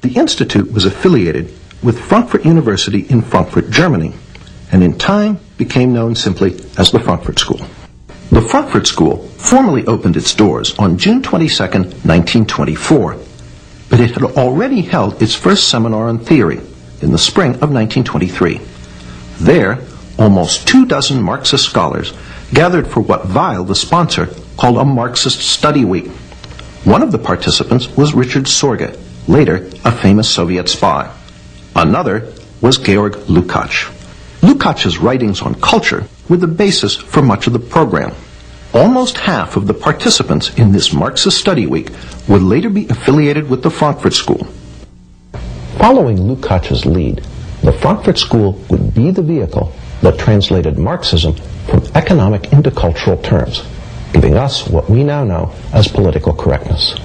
The institute was affiliated with Frankfurt University in Frankfurt, Germany, and in time became known simply as the Frankfurt School. The Frankfurt School formally opened its doors on June 22, 1924, but it had already held its first seminar on theory in the spring of 1923. There, almost 24 Marxist scholars gathered for what Weil, the sponsor, called a Marxist study week. One of the participants was Richard Sorge, later a famous Soviet spy. Another was Georg Lukács. Lukács's writings on culture were the basis for much of the program. Almost half of the participants in this Marxist study week would later be affiliated with the Frankfurt School. Following Lukács's lead, the Frankfurt School would be the vehicle that translated Marxism from economic into cultural terms, giving us what we now know as political correctness.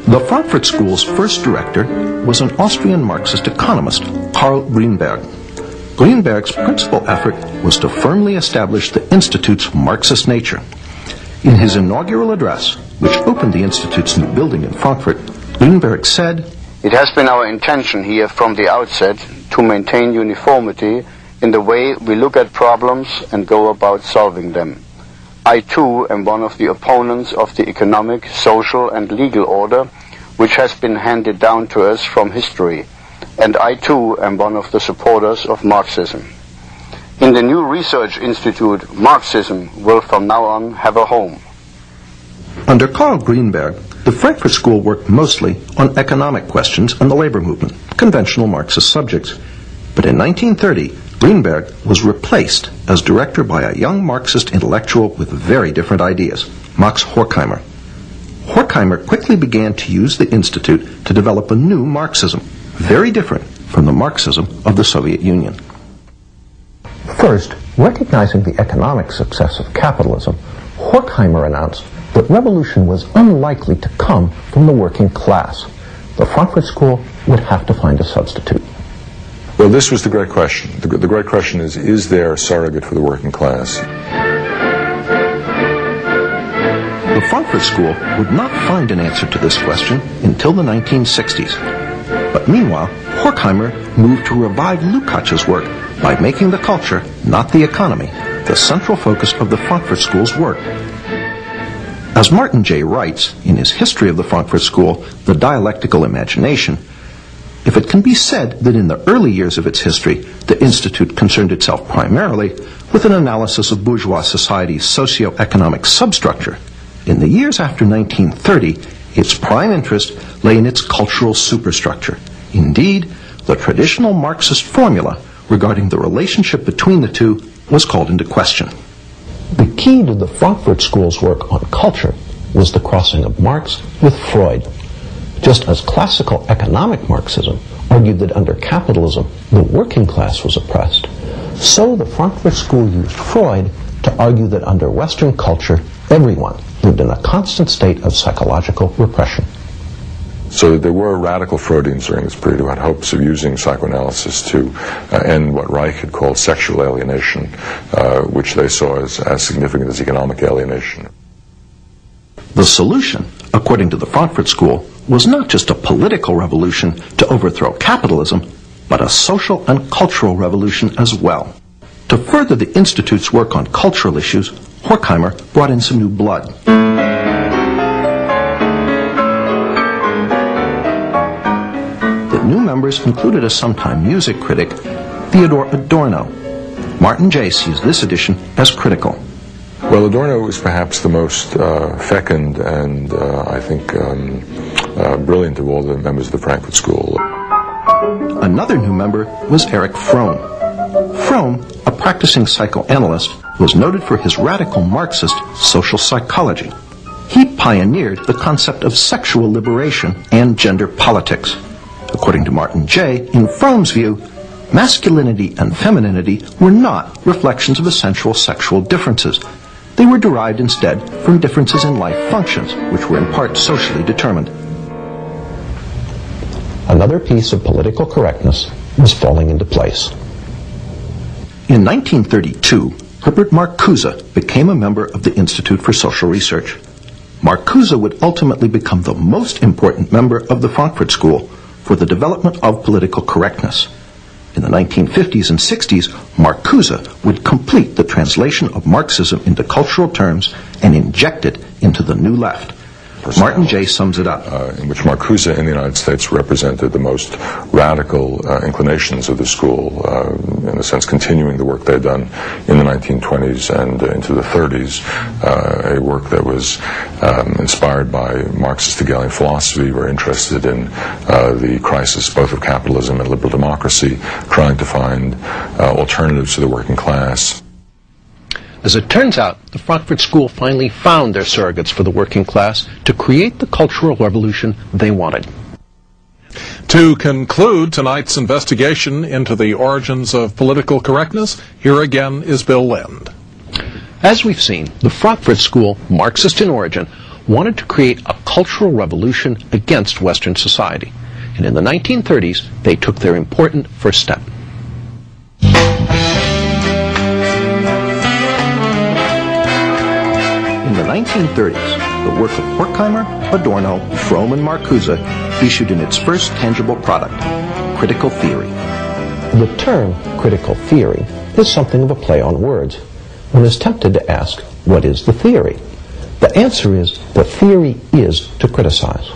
The Frankfurt School's first director was an Austrian Marxist economist, Karl Grünberg. Grünberg's principal effort was to firmly establish the Institute's Marxist nature. In his inaugural address, which opened the Institute's new building in Frankfurt, Grünberg said, "It has been our intention here from the outset to maintain uniformity in the way we look at problems and go about solving them. I too am one of the opponents of the economic, social and legal order which has been handed down to us from history, and I too am one of the supporters of Marxism. In the new research institute, Marxism will from now on have a home." Under Karl Grünberg, the Frankfurt School worked mostly on economic questions and the labor movement, conventional Marxist subjects. But in 1930, Grünberg was replaced as director by a young Marxist intellectual with very different ideas, Max Horkheimer. Horkheimer quickly began to use the Institute to develop a new Marxism, very different from the Marxism of the Soviet Union. First, recognizing the economic success of capitalism, Horkheimer announced that revolution was unlikely to come from the working class. The Frankfurt School would have to find a substitute. Well, this was the great question. The great question is there a surrogate for the working class? The Frankfurt School would not find an answer to this question until the 1960s. But meanwhile, Horkheimer moved to revive Lukács's work by making the culture, not the economy, the central focus of the Frankfurt School's work. As Martin J. writes in his History of the Frankfurt School, The Dialectical Imagination, if it can be said that in the early years of its history, the Institute concerned itself primarily with an analysis of bourgeois society's socio-economic substructure, in the years after 1930, its prime interest lay in its cultural superstructure. Indeed, the traditional Marxist formula regarding the relationship between the two was called into question. The key to the Frankfurt School's work on culture was the crossing of Marx with Freud. Just as classical economic Marxism argued that under capitalism the working class was oppressed, so the Frankfurt School used Freud to argue that under Western culture everyone lived in a constant state of psychological repression. So there were radical Freudians during this period who had hopes of using psychoanalysis to end what Reich had called sexual alienation, which they saw as significant as economic alienation. The solution, according to the Frankfurt School, was not just a political revolution to overthrow capitalism, but a social and cultural revolution as well. To further the Institute's work on cultural issues, Horkheimer brought in some new blood. The new members included a sometime music critic, Theodor Adorno. Martin J. sees this addition as critical. Well, Adorno was perhaps the most fecund and, I think, brilliant of all the members of the Frankfurt School. Another new member was Erich Fromm. Fromm, a practicing psychoanalyst, was noted for his radical Marxist social psychology. He pioneered the concept of sexual liberation and gender politics. According to Martin J., in Fromm's view, masculinity and femininity were not reflections of essential sexual differences. They were derived instead from differences in life functions, which were in part socially determined. Another piece of political correctness was falling into place. In 1932, Herbert Marcuse became a member of the Institute for Social Research. Marcuse would ultimately become the most important member of the Frankfurt School for the development of political correctness. In the 1950s and 60s, Marcuse would complete the translation of Marxism into cultural terms and inject it into the New Left. Martin J. sums it up. In which Marcuse in the United States represented the most radical inclinations of the school, in a sense continuing the work they had done in the 1920s and into the 30s, a work that was inspired by Marxist Hegelian philosophy, very interested in the crisis both of capitalism and liberal democracy, trying to find alternatives to the working class. As it turns out, the Frankfurt School finally found their surrogates for the working class to create the cultural revolution they wanted. To conclude tonight's investigation into the origins of political correctness, here again is Bill Lind. As we've seen, the Frankfurt School, Marxist in origin, wanted to create a cultural revolution against Western society. And in the 1930s, they took their important first step. In the 1930s, the work of Horkheimer, Adorno, Fromm, and Marcuse issued in its first tangible product, critical theory. The term critical theory is something of a play on words. One is tempted to ask, what is the theory? The answer is, the theory is to criticize.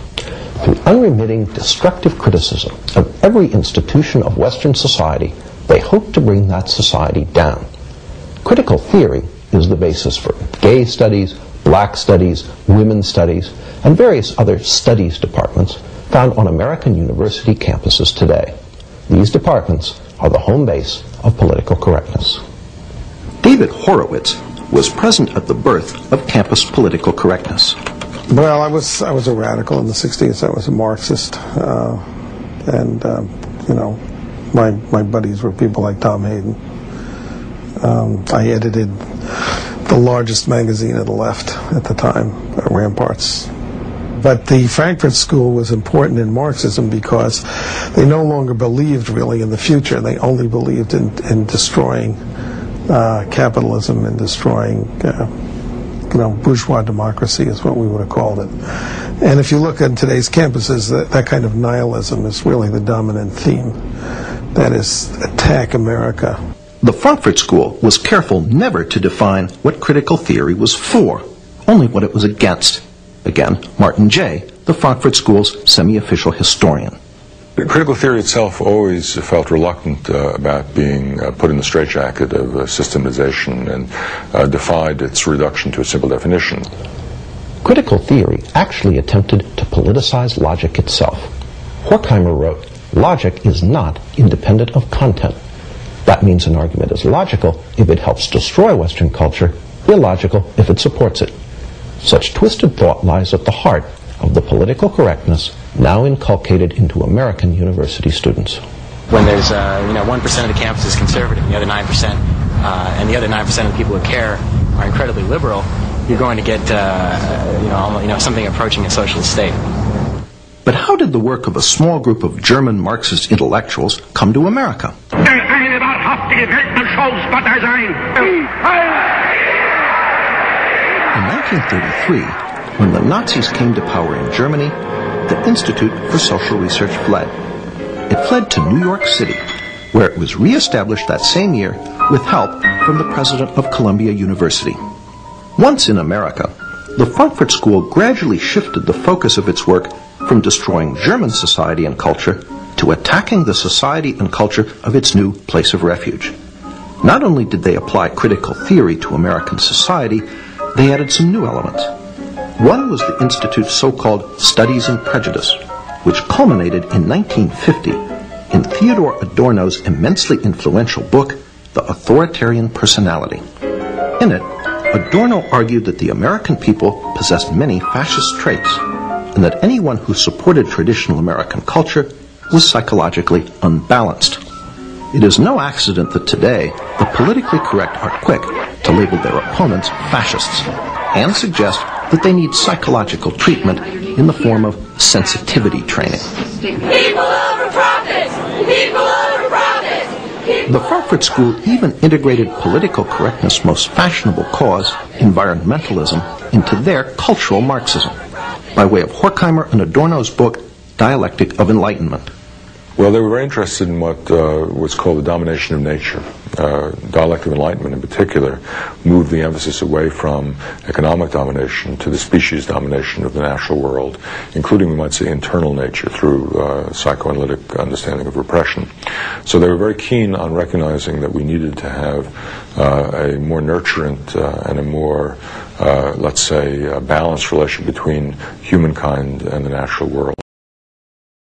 Through unremitting destructive criticism of every institution of Western society, they hope to bring that society down. Critical theory is the basis for gay studies, black studies, women's studies, and various other studies departments found on American university campuses today. These departments are the home base of political correctness. David Horowitz was present at the birth of campus political correctness. Well, I was a radical in the 60s. I was a Marxist, my buddies were people like Tom Hayden. I edited the largest magazine of the left at the time, Ramparts. But the Frankfurt School was important in Marxism because they no longer believed really in the future. They only believed in destroying capitalism and destroying bourgeois democracy is what we would have called it. And if you look at today's campuses, that kind of nihilism is really the dominant theme. That is, attack America. The Frankfurt School was careful never to define what critical theory was for, only what it was against. Again, Martin J., the Frankfurt School's semi-official historian. Critical theory itself always felt reluctant about being put in the straitjacket of systematization and defied its reduction to a simple definition. Critical theory actually attempted to politicize logic itself. Horkheimer wrote, "Logic is not independent of content. That means an argument is logical if it helps destroy Western culture, illogical if it supports it." Such twisted thought lies at the heart of the political correctness now inculcated into American university students. When there's 1% of the campus is conservative, and the other 9%, and the other 9% of the people who care are incredibly liberal, you're going to get something approaching a socialist state. But how did the work of a small group of German Marxist intellectuals come to America? In 1933, when the Nazis came to power in Germany, the Institute for Social Research fled. It fled to New York City, where it was reestablished that same year with help from the president of Columbia University. Once in America, the Frankfurt School gradually shifted the focus of its work from destroying German society and culture to attacking the society and culture of its new place of refuge. Not only did they apply critical theory to American society, they added some new elements. One was the Institute's so-called Studies in Prejudice, which culminated in 1950 in Theodore Adorno's immensely influential book, The Authoritarian Personality. In it, Adorno argued that the American people possessed many fascist traits, and that anyone who supported traditional American culture was psychologically unbalanced. It is no accident that today the politically correct are quick to label their opponents fascists and suggest that they need psychological treatment in the form of sensitivity training. People over profits! People over profits! The Frankfurt School even integrated political correctness' most fashionable cause, environmentalism, into their cultural Marxism, by way of Horkheimer and Adorno's book, Dialectic of Enlightenment. Well, they were very interested in what was called the domination of nature. Dialectic of Enlightenment, in particular, moved the emphasis away from economic domination to the species domination of the natural world, including, we might say, internal nature through psychoanalytic understanding of repression. So they were very keen on recognizing that we needed to have a more nurturant and a more, let's say, balanced relation between humankind and the natural world.